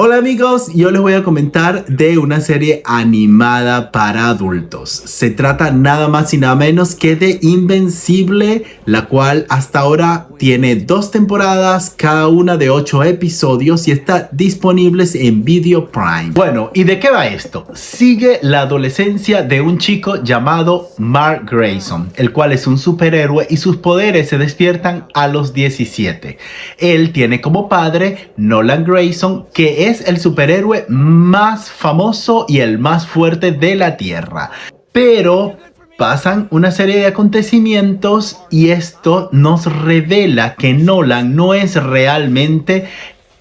Hola amigos, yo les voy a comentar de una serie animada para adultos. Se trata nada más y nada menos que de Invencible, la cual hasta ahora tiene 2 temporadas, cada una de 8 episodios y está disponible en Video Prime. Bueno, ¿y de qué va esto? Sigue la adolescencia de un chico llamado Mark Grayson, el cual es un superhéroe y sus poderes se despiertan a los 17. Él tiene como padre Nolan Grayson, que es el superhéroe más famoso y el más fuerte de la Tierra. Pero pasan una serie de acontecimientos y esto nos revela que Nolan no es realmente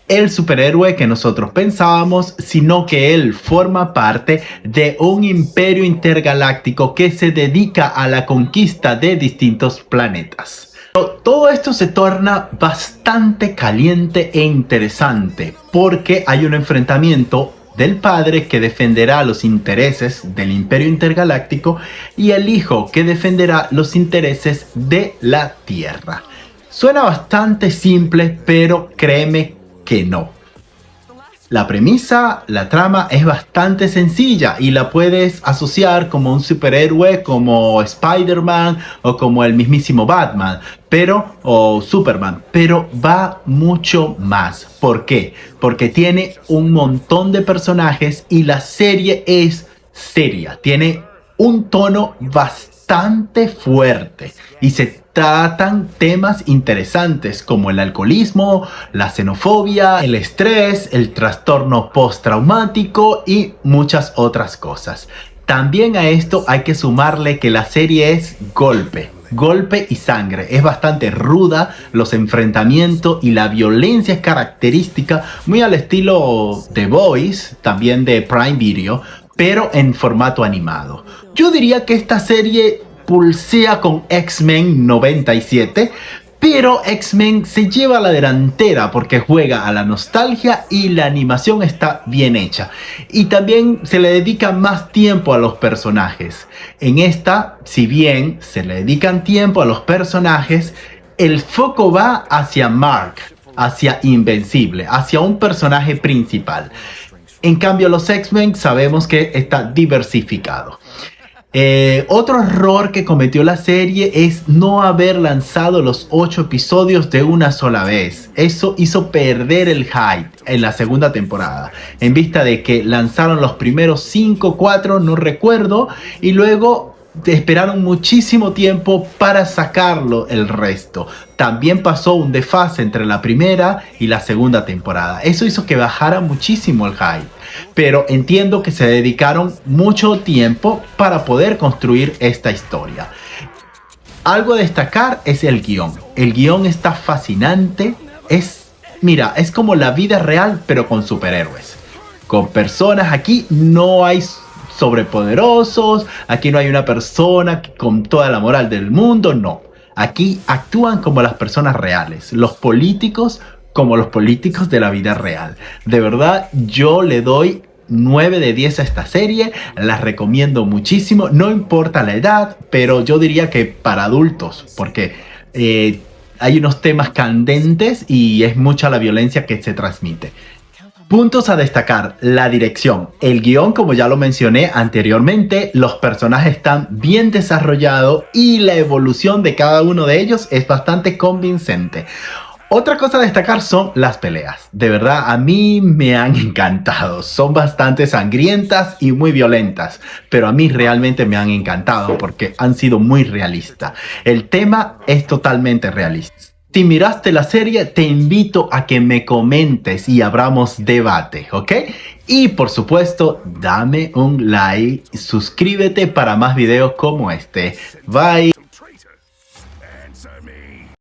el superhéroe que nosotros pensábamos, sino que él forma parte de un imperio intergaláctico que se dedica a la conquista de distintos planetas. Todo esto se torna bastante caliente e interesante porque hay un enfrentamiento del padre que defenderá los intereses del Imperio Intergaláctico y el hijo que defenderá los intereses de la Tierra. Suena bastante simple, pero créeme que no. La premisa, la trama es bastante sencilla y la puedes asociar como un superhéroe como Spider-Man o como el mismísimo Batman, o Superman, pero va mucho más. ¿Por qué? Porque tiene un montón de personajes y la serie es seria, tiene un tono bastante fuerte y se tratan temas interesantes como el alcoholismo, la xenofobia, el estrés, el trastorno postraumático y muchas otras cosas. También a esto hay que sumarle que la serie es golpe y sangre. Es bastante ruda, los enfrentamientos y la violencia es característica, muy al estilo The Boys, también de Prime Video, pero en formato animado. Yo diría que esta serie pulsea con X-Men 97, pero X-Men se lleva a la delantera porque juega a la nostalgia y la animación está bien hecha. Y también se le dedica más tiempo a los personajes. En esta, si bien se le dedican tiempo a los personajes, el foco va hacia Mark, hacia Invencible, hacia un personaje principal. En cambio, los X-Men sabemos que está diversificado. Otro error que cometió la serie es no haber lanzado los 8 episodios de una sola vez. Eso hizo perder el hype en la segunda temporada, en vista de que lanzaron los primeros 5, 4, no recuerdo, y luego esperaron muchísimo tiempo para sacarlo el resto. También pasó un desfase entre la primera y la segunda temporada. Eso hizo que bajara muchísimo el hype. Pero entiendo que se dedicaron mucho tiempo para poder construir esta historia. Algo a destacar es el guión. El guión está fascinante. Mira, es como la vida real pero con superhéroes. Con personas aquí no hay sobrepoderosos, aquí no hay una persona con toda la moral del mundo, no. Aquí actúan como las personas reales, los políticos como los políticos de la vida real. De verdad, yo le doy 9 de 10 a esta serie, la recomiendo muchísimo, no importa la edad, pero yo diría que para adultos, porque hay unos temas candentes y es mucha la violencia que se transmite. Puntos a destacar: la dirección, el guión, como ya lo mencioné anteriormente, los personajes están bien desarrollados y la evolución de cada uno de ellos es bastante convincente. Otra cosa a destacar son las peleas. De verdad, a mí me han encantado. Son bastante sangrientas y muy violentas, pero a mí realmente me han encantado porque han sido muy realistas. El tema es totalmente realista. Si miraste la serie, te invito a que me comentes y abramos debate, ¿ok? Y por supuesto, dame un like, suscríbete para más videos como este. Bye.